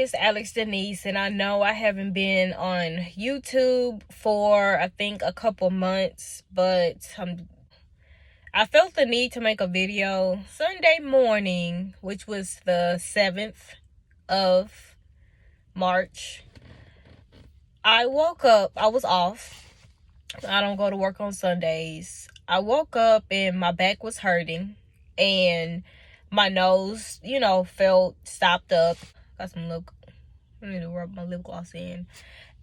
is Alex Denise, and I know I haven't been on YouTube for I think a couple months, but I felt the need to make a video. Sunday morning, which was the 7th of March, I woke up. I was off. I don't go to work on Sundays. I woke up and my back was hurting and my nose, felt stopped up. Got some lip. I need to rub my lip gloss in.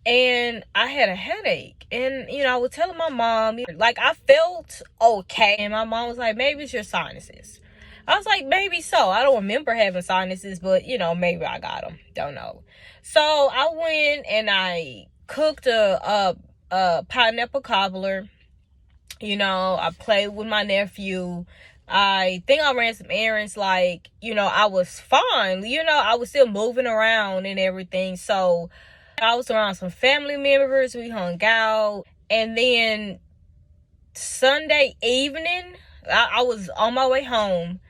And I had a headache. And, I was telling my mom, I felt okay. And my mom was like, maybe it's your sinuses. I was like, maybe so. I don't remember having sinuses, but, maybe I got them. Don't know. So I went and I cooked a pineapple cobbler. I played with my nephew. I think I ran some errands. I was fine. I was still moving around and everything. So I was around some family members. We hung out. And then Sunday evening, I was on my way home.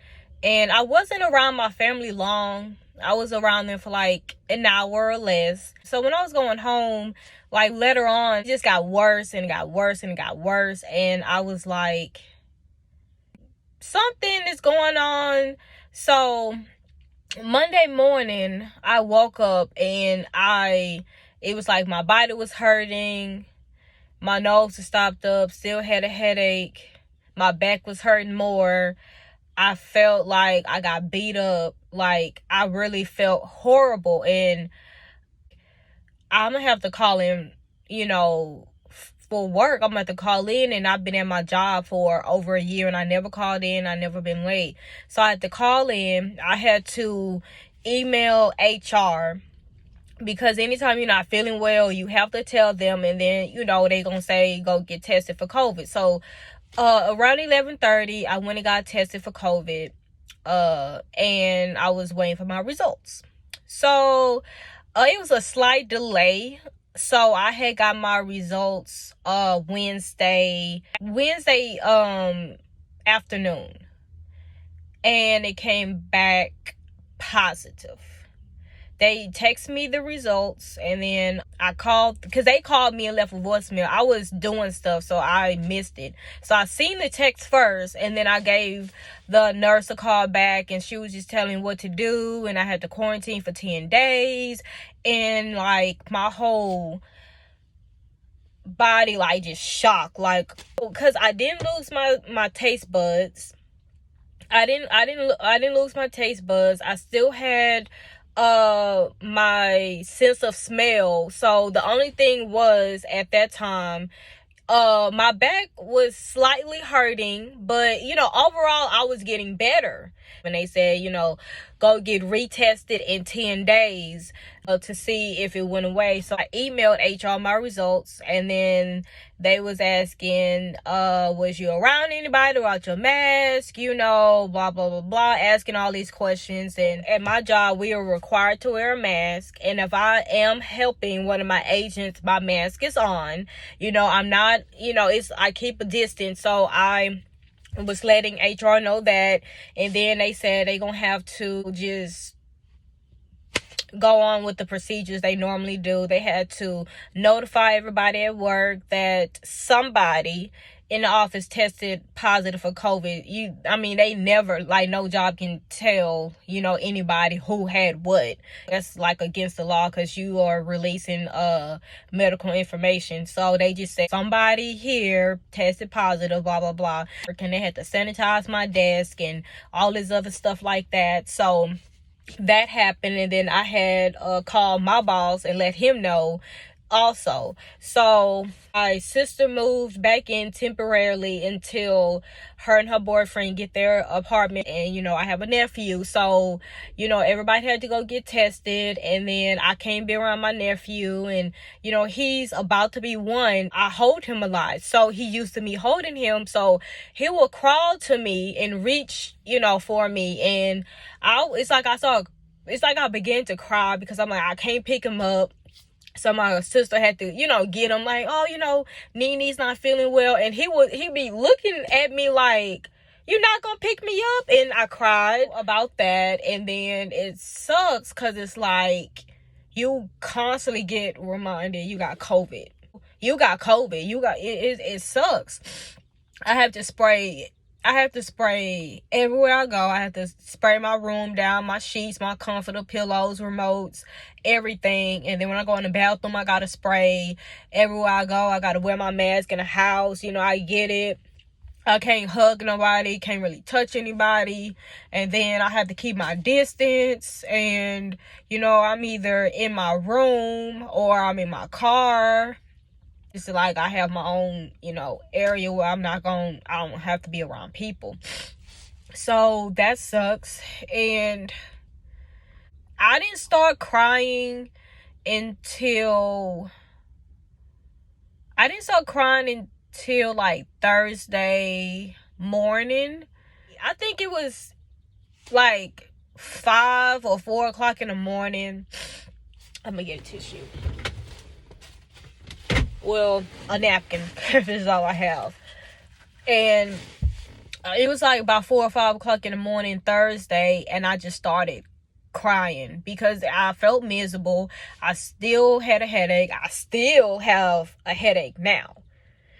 And I wasn't around my family long. I was around them for an hour or less. So when I was going home, later on, it just got worse and it got worse and it got worse. And I was like, something is going on. So Monday morning, I woke up and it was like my body was hurting. My nose was stopped up, still had a headache. My back was hurting more. I felt like I got beat up. I really felt horrible. And I'm going to have to call in, for work. I'm going to have to call in, and I've been at my job for over a year and I never called in. I never been late. So I had to call in. I had to email HR because anytime you're not feeling well, you have to tell them, and then, they're going to say, go get tested for COVID. So around 11:30, I went and got tested for COVID, and I was waiting for my results. So it was a slight delay. So I had got my results Wednesday afternoon, and it came back positive. They text me the results, and then I called because they called me and left a voicemail. I was doing stuff, so I missed it. So I seen the text first, and then I gave the nurse a call back, and she was just telling me what to do, and I had to quarantine for 10 days, and my whole body just shocked, because I didn't lose my taste buds. I didn't lose my taste buds. I still had my sense of smell. So the only thing was, at that time, my back was slightly hurting, but overall I was getting better. And they said, go get retested in 10 days to see if it went away. So I emailed HR my results, and then they was asking, was you around anybody without your mask, blah, blah, blah, blah, asking all these questions. And at my job, we are required to wear a mask. And if I am helping one of my agents, my mask is on. I'm not, I keep a distance. So I was letting HR know that. And then they said they gonna have to just go on with the procedures they normally do. They had to notify everybody at work that somebody in the office tested positive for COVID. They never, no job can tell, anybody who had what. That's against the law, because you are releasing medical information. So they just said somebody here tested positive, blah, blah, blah. And they had to sanitize my desk and all this other stuff like that. So that happened, and then I had called my boss and let him know also. So my sister moved back in temporarily until her and her boyfriend get their apartment. And I have a nephew, so everybody had to go get tested. And then I can't be around my nephew, and he's about to be 1. I hold him a lot, so he used to me holding him, so he will crawl to me and reach for me. And it's like I began to cry, because I'm I can't pick him up. So my sister had to, get him, Nene's not feeling well. And he'd be looking at me like, you're not gonna pick me up? And I cried about that. And then it sucks, because it's you constantly get reminded you got COVID. You got COVID. It sucks. I have to spray everywhere I go. I have to spray my room down, my sheets, my comforter, pillows, remotes, everything. And then when I go in the bathroom, I gotta spray everywhere I go. I gotta wear my mask in the house. I get it. I can't hug nobody, can't really touch anybody. And then I have to keep my distance. And, I'm either in my room or I'm in my car. It's like I have my own, area where I don't have to be around people. So that sucks. And I didn't start crying until like Thursday morning. I think it was like 5 or 4 o'clock in the morning. I'm gonna get a tissue. Well, a napkin. This is all I have. And it was like about 4 or 5 o'clock in the morning Thursday, and I just started crying because I felt miserable. I still had a headache. I still have a headache now.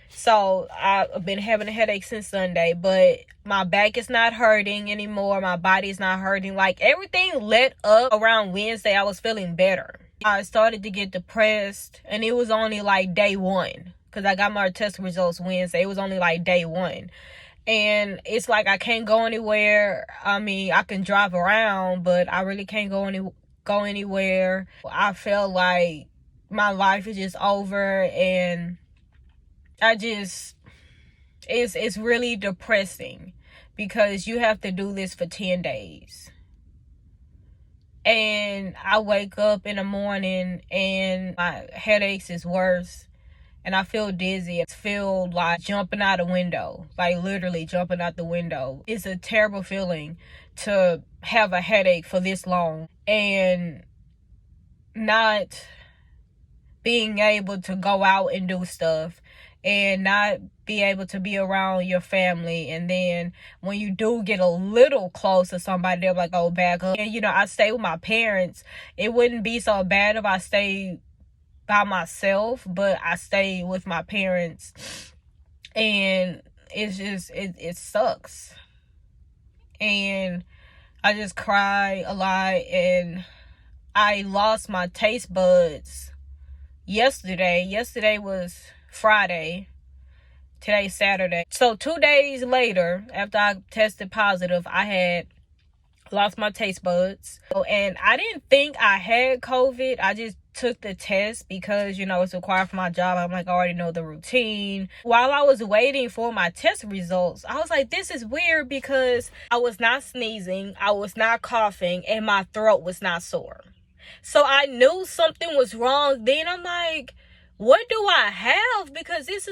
So I've been having a headache since Sunday, but my back is not hurting anymore. My body is not hurting. Like, everything let up around Wednesday. I was feeling better. I started to get depressed, and it was only like day 1 because I got my test results Wednesday. It was only like day 1. And it's like I can't go anywhere. I mean, I can drive around, but I really can't go anywhere. I felt like my life is just over, and it's really depressing because you have to do this for 10 days. And I wake up in the morning and my headaches is worse. And I feel dizzy. I feel like jumping out the window. Like, literally jumping out the window. It's a terrible feeling to have a headache for this long and not being able to go out and do stuff and not be able to be around your family. And then when you do get a little close to somebody, they're like, oh, back up. And, I stay with my parents. It wouldn't be so bad if I stayed by myself, but I stay with my parents, and it's just, it sucks. And I just cry a lot, and I lost my taste buds yesterday. Yesterday was Friday. Today's Saturday. So 2 days later, after I tested positive, I had lost my taste buds. And I didn't think I had COVID. I just took the test because, it's required for my job. I'm like, I already know the routine. While I was waiting for my test results, I was like, this is weird because I was not sneezing, I was not coughing, and my throat was not sore. So I knew something was wrong. Then I'm like, what do I have? Because it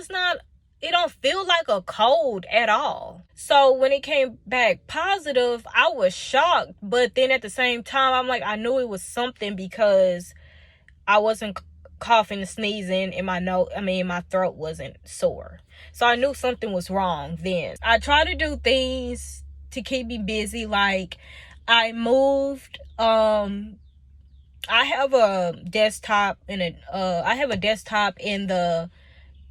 don't feel like a cold at all. So when it came back positive, I was shocked. But then at the same time, I'm like, I knew it was something because I wasn't coughing and sneezing, and my throat wasn't sore. So I knew something was wrong then. I try to do things to keep me busy. Like, I moved. I have a desktop in the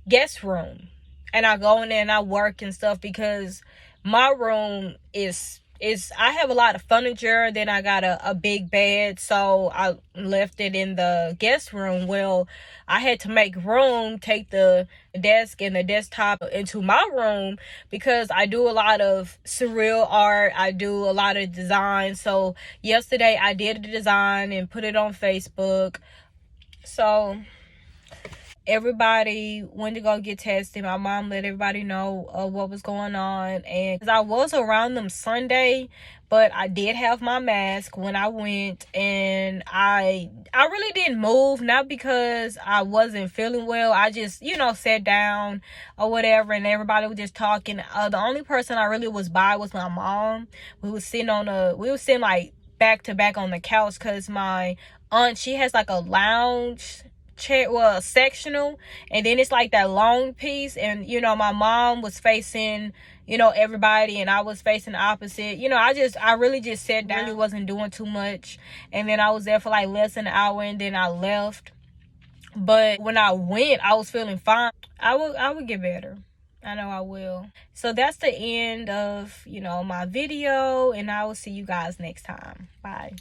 guest room. And I go in there and I work and stuff because my room is I have a lot of furniture. Then I got a big bed, so I left it in the guest room. Well, I had to make room, take the desk and the desktop into my room because I do a lot of surreal art. I do a lot of design. So yesterday I did the design and put it on Facebook. So everybody went to go get tested. My mom let everybody know what was going on, and I was around them Sunday, but I did have my mask when I went, and I really didn't move, not because I wasn't feeling well. I just sat down or whatever, and everybody was just talking. The only person I really was by was my mom. We were sitting like back to back on the couch because my aunt, she has like a lounge sectional, and then it's like that long piece. And you know, my mom was facing, you know, everybody, and I was facing the opposite. You know, I really just sat down. Really wasn't doing too much. And then I was there for like less than an hour, and then I left. But when I went, I was feeling fine. I would get better. I know I will. So that's the end of, you know, my video, and I will see you guys next time. Bye.